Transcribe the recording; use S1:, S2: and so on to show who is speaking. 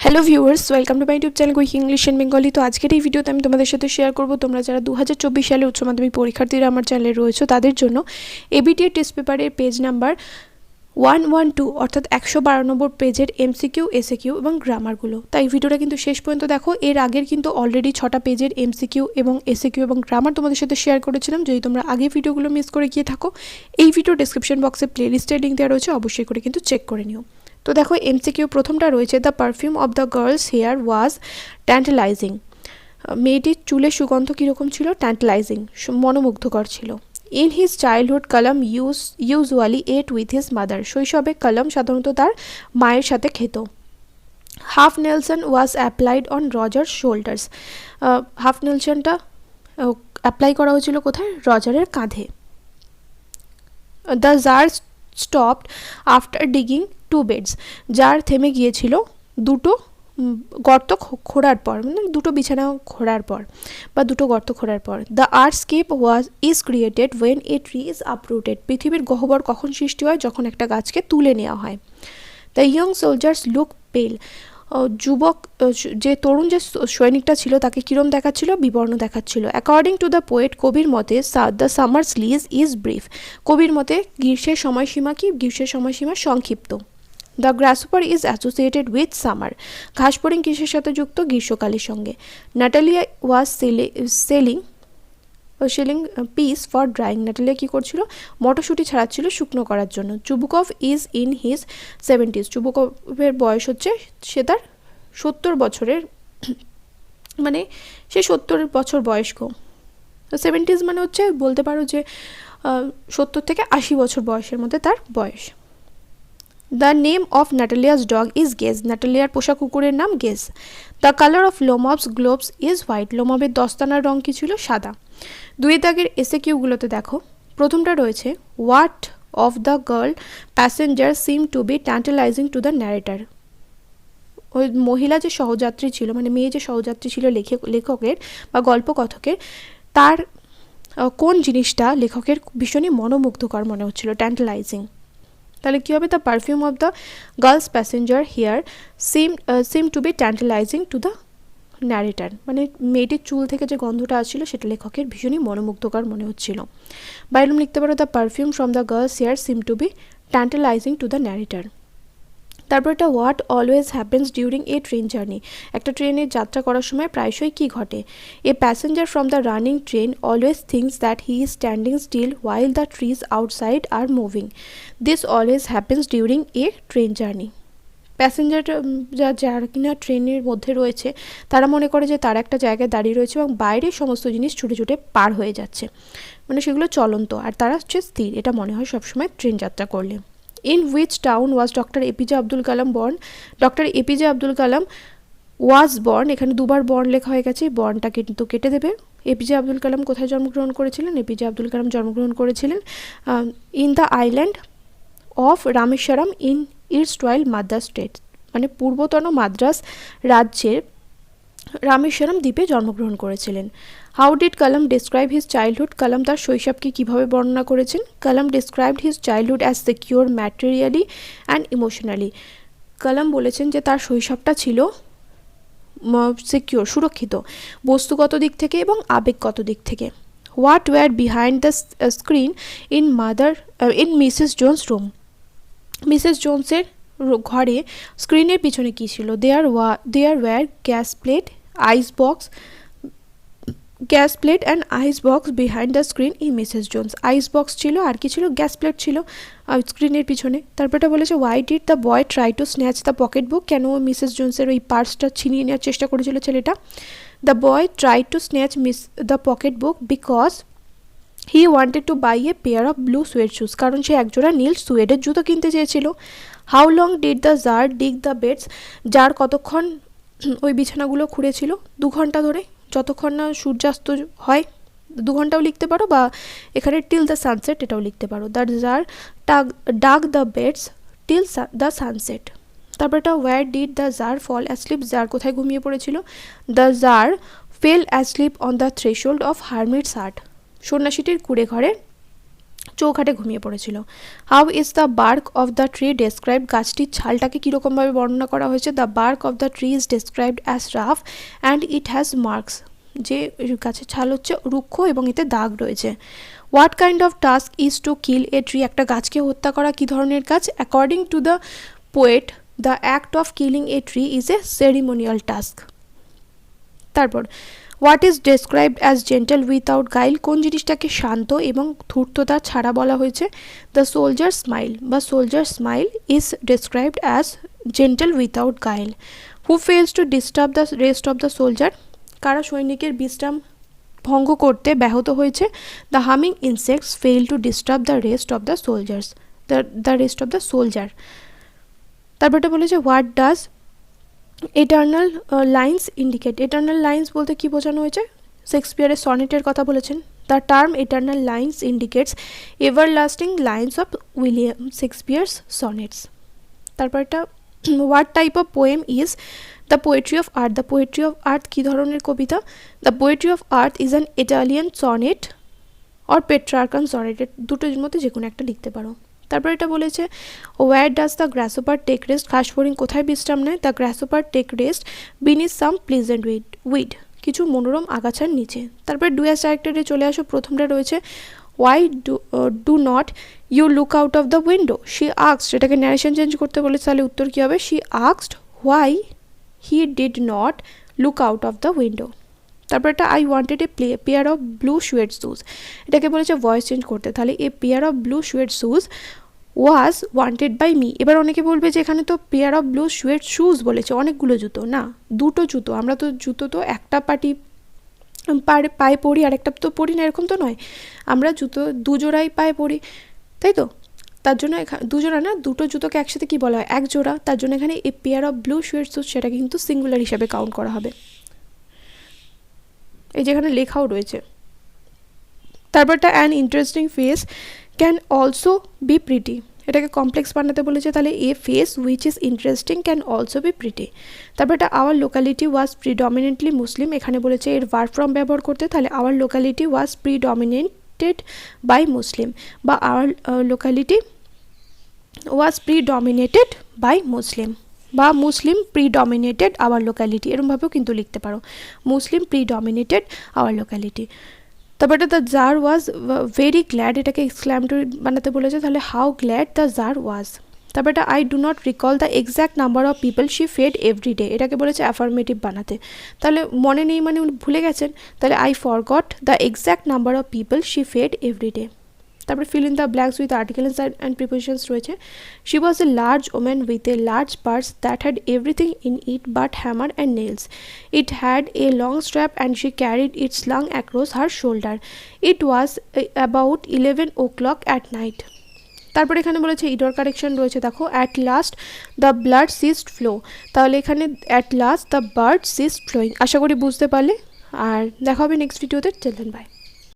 S1: Hello viewers, welcome to my YouTube channel quick English and Bengali. তো আজকের এই ভিডিওতে আমি তোমাদের সাথে শেয়ার করব তোমরা যারা 2024 সালে উচ্চ মাধ্যমিক পরীক্ষার্থীরা আমার চ্যানেলে রয়েছে তাদের জন্য ABTA টেস্ট পেপারের পেজ নাম্বার 112 অর্থাৎ 192 পেজের MCQ, SAQ এবং গ্রামারগুলো। তাই ভিডিওটা কিন্তু শেষ পর্যন্ত দেখো। এর আগের কিন্তু অলরেডি 6টা পেজের MCQ এবং SAQ এবং গ্রামার তোমাদের সাথে শেয়ার করেছিলাম। যদি তোমরা আগে ভিডিওগুলো মিস করে গিয়ে থাকো, এই ভিডিও ডেসক্রিপশন বক্সে প্লেলিস্টের লিঙ্ক দেওয়া রয়েছে, অবশ্যই করে কিন্তু চেক করে নিও। তো দেখো MCQ প্রথমটা রয়েছে, the perfume of the girl's hair was tantalising. মেয়েটির চুলের সুগন্ধ কীরকম ছিল? ট্যান্টালাইজিং, মনোমুগ্ধকর ছিল। In his childhood Kalam usually ate with his mother. শৈশবে কালাম সাধারণত তার মায়ের সাথে খেত। Half Nelson was applied on Roger shoulders. Half নেলসনটা অ্যাপ্লাই করা হয়েছিল কোথায়? রজারের কাঁধে। The jar stopped after digging 2 beds। Jar থেমে গিয়েছিল দুটো গর্ত খোঁড়ার পর, মানে দুটো বিছানা খোঁড়ার পর বা দুটো গর্ত খোঁড়ার পর। The earth's cave is created when a tree is uprooted. পৃথিবীর গহ্বর কখন সৃষ্টি হয়? যখন একটা গাছকে তুলে নেওয়া হয়। দ্য ইয়ং সোলজার্স লুক পেল। যুবক যে তরুণ যে সৈনিকটা ছিল তাকে কিরম দেখাচ্ছিল? বিবর্ণ দেখাচ্ছিল। অ্যাকর্ডিং টু দ্য পোয়েট, কবির মতে the summer's lease is brief. কবির মতে গ্রীষ্মের সময়সীমা কি? গ্রীষ্মের সময়সীমা সংক্ষিপ্ত। The grasshopper is associated with summer. ঘাসফড়িং কিসের সাথে যুক্ত? গ্রীষ্মকালের সঙ্গে। Natalya was shelling peas for drying. Natalya কী করছিল? মটরশুঁটি ছাড়াচ্ছিল শুকনো করার জন্য। Chubukov is in his 70s। চুবুকভের বয়স হচ্ছে, সে তার 70 বছরের, মানে সে 70 বছর বয়স্ক। 70s মানে হচ্ছে বলতে পারো যে 70 থেকে 80 বছর বয়সের মধ্যে তার বয়স। The name of Natalia's dog is Gage. নাটালিয়ার পোষা কুকুরের নাম Gage. The colour of Lomb's gloves is white. লোমবের দস্তানার রং কী ছিল? সাদা। 2 দাগের SAQ-গুলোতে দেখো, প্রথমটা রয়েছে, what of the girl passenger seem to be tantalising to the narrator. ওই মহিলা যে সহযাত্রী ছিল, মানে মেয়ে যে সহযাত্রী ছিল লেখকের বা গল্পকথকের, তার কোন জিনিসটা লেখকের ভীষণই মনোমুগ্ধকর মনে হচ্ছিল? ট্যান্টালাইজিং। তাহলে কী হবে? The perfume of the girl's passenger here seem to be tantalising to the narrator. মানে মেয়েটির চুল থেকে যে গন্ধটা আসছিল সেটা লেখকের ভীষণই মনোমুগ্ধকর মনে হচ্ছিল। বা এরকম লিখতে পারো, the perfume from the girl's hair seem to be tantalising to the narrator. তারপর এটা, what always happens during a train journey. একটা ট্রেনের যাত্রা করার সময় প্রায়শই কী ঘটে? A passenger from the running train always thinks that he is standing still while the trees outside are moving. This always happens during a train journey. প্যাসেঞ্জারটা যারা কিনা ট্রেনের মধ্যে রয়েছে তারা মনে করে যে তারা একটা জায়গায় দাঁড়িয়ে রয়েছে এবং বাইরের সমস্ত জিনিস ছুটে ছুটে পার হয়ে যাচ্ছে, মানে সেগুলো চলন্ত, আর তারা হচ্ছে স্থির। এটা মনে হয় সবসময় ট্রেন যাত্রা করলে। In which town was doctor APJ Abdul Kalam born. Doctor APJ Abdul Kalam was born, এখানে দুবার বর্ন লেখা হয়ে গেছে, বর্নটা কিন্তু কেটে দেবে। APJ আব্দুল কালাম কোথায় জন্মগ্রহণ করেছিলেন? APJ আব্দুল কালাম জন্মগ্রহণ করেছিলেন in the island of Rameswaram in erstwhile Madras state, মানে পূর্বতন মাদ্রাস রাজ্যের রামেশ্বরম দ্বীপে জন্মগ্রহণ করেছিলেন। How did Kalam describe his childhood. Kalam তার শৈশবকে কীভাবে বর্ণনা করেছেন? Kalam described his childhood as secure materially and emotionally. Kalam বলেছেন যে তার শৈশবটা ছিল সিকিউর, সুরক্ষিত, বস্তুগত দিক থেকে এবং আবেগগত দিক থেকে। What were behind the screen in Mrs Jones room. Mrs জোন্সের ঘরে স্ক্রিনের পিছনে কী ছিল? There were gas plate and ice box behind the screen in Mrs Jones. Ice box ছিল, আর কি ছিল? গ্যাস প্লেট ছিল স্ক্রিনের পিছনে। তারপরটা বলেছে, why did the boy try to snatch the pocket বুক। কেন মিসেস জোন্সের ওই পার্সটা ছিনিয়ে নেওয়ার চেষ্টা করেছিল ছেলেটা? The boy try to snatch the pocket book because he wanted to buy a pair of blue suede shoes. কারণ সে একজোড়া নীল সুয়েডের জুতো কিনতে চেয়েছিল। How long did the tsar dig the beds. Tsar কতক্ষণ ওই বিছানাগুলো খুঁড়েছিল? 2 ঘন্টা ধরে, যতক্ষণ না সূর্যাস্ত হয়। 2 ঘন্টাও লিখতে পারো, বা এখানে টিল দ্য সানসেট এটাও লিখতে পারো। The tsar dug the beds till the sunset. তারপর এটা, where did the tsar fall asleep. Tsar কোথায় ঘুমিয়ে পড়েছিল? The tsar fell asleep on the threshold of hermit's hut. সন্ন্যাসীটির কুঁড়ে ঘরে চৌখাটে ঘুমিয়ে পড়েছিল। How is the bark of the tree described, গাছটির ছালটাকে কীরকমভাবে বর্ণনা করা হয়েছে? The bark of the tree is described as rough and it has marks, যে গাছের ছাল হচ্ছে রুক্ষ এবং এতে দাগ রয়েছে। What kind of task is to kill a tree, একটা গাছকে হত্যা করা কী ধরনের কাজ? According to the poet the act of killing a tree is a ceremonial task. তারপর what is described as gentle without guile, কোন জিনিসটাকে শান্ত এবং ধূর্ততা ছাড়া বলা হয়েছে? দ্য সোলজার স্মাইল বা soldier smile is described as gentle without guile. Who fails to disturb the rest of the soldier, কারা সৈনিকের বিশ্রাম ভঙ্গ করতে ব্যাহত হয়েছে? The humming insects fail to disturb the rest of the soldiers, the rest of the soldier. তারপরটা বলেছে what does eternal lines indicate, eternal lines বলতে কী বোঝানো হয়েছে? শেক্সপিয়ারের সনেটের কথা বলেছেন। The term eternal lines indicates everlasting lines of William Shakespeare's sonnets. তারপরটা what type of poem is the poetry of earth, the poetry of earth কী ধরনের কবিতা? The poetry of earth is an Italian sonnet or Petrarchan sonnet, দুটোর মধ্যে যে কোনো একটা লিখতে পারো। তারপর এটা বলেছে where does the grasshopper take rest, ঘাস ফড়িং কোথায় বিশ্রাম নেয়? The grasshopper take rest beneath some pleasant weed, কিছু মনোরম আগাছার নিচে। তারপর ডু অ্যাজ ডাইরেক্টেডে চলে আসো। প্রথমটা রয়েছে why do not you look out of the window, she asked, এটাকে ন্যারেশন চেঞ্জ করতে বলেছে, তাহলে উত্তর কী হবে? She asked why he did not look out of the window. তারপর একটা I wanted a pair of blue suede shoes, এটাকে বলেছে ভয়েস চেঞ্জ করতে, তাহলে a pair of blue suede shoes was wanted by me. এবার অনেকে বলবে যে এখানে তো pair of blue suede shoes বলেছে, অনেকগুলো জুতো না, দুটো জুতো। আমরা তো জুতো তো একটা পায়ে পরি আর একটা তো পরি না, এরকম তো নয়, আমরা জুতো দুজোড়াই পায়ে পরি, তাই তো? তার জন্য দুজোড়া না, দুটো জুতোকে একসাথে কি বলা হয়? এক জোড়া। তার জন্য এখানে a pair of blue suede shoes সেটাকে কিন্তু সিঙ্গুলার হিসাবে কাউন্ট করা হবে, এই যেখানে লেখাও রয়েছে। তারপরটা an interesting face can also be pretty, এটাকে কমপ্লেক্স বানাতে বলেছে, তাহলে a face which is interesting can also be pretty. তারপরটা our locality was predominantly Muslim, এখানে বলেছে এর ভার্ব ফর্ম ব্যবহার করতে, তাহলে our locality was predominated by Muslim, বা our locality was predominated by Muslim, বা মুসলিম প্রিডমিনেটেড আওয়ার লোকালিটি, এরকমভাবেও কিন্তু লিখতে পারো, মুসলিম প্রিডমিনেটেড আওয়ার লোকালিটি। তারপরে the jar was very glad, এটাকে এক্সক্ল্যামেটরি বানাতে বলেছে, তাহলে how glad the jar was. তারপরে এটা I do not recall the exact number of people she fed every day, এটাকে বলেছে অ্যাফার্মেটিভ বানাতে, তাহলে মনে নেই মানে উনি ভুলে গেছেন, তাহলে I forgot the exact number of people she fed every day. তারপরে fill in the blanks with articles and prepositions রয়েছে। She was a large woman with a large purse that had everything in it but hammer and nails. It had a long strap and she carried it slung across her shoulder. It was about 11 o'clock at night. তারপরে এখানে বলেছে error correction রয়েছে, দেখো at last the blood ceased flow, তাহলে এখানে at last the blood ceased flowing. আশা করি বুঝতে পারলে, আর দেখা হবে নেক্সট ভিডিওতে। Children by.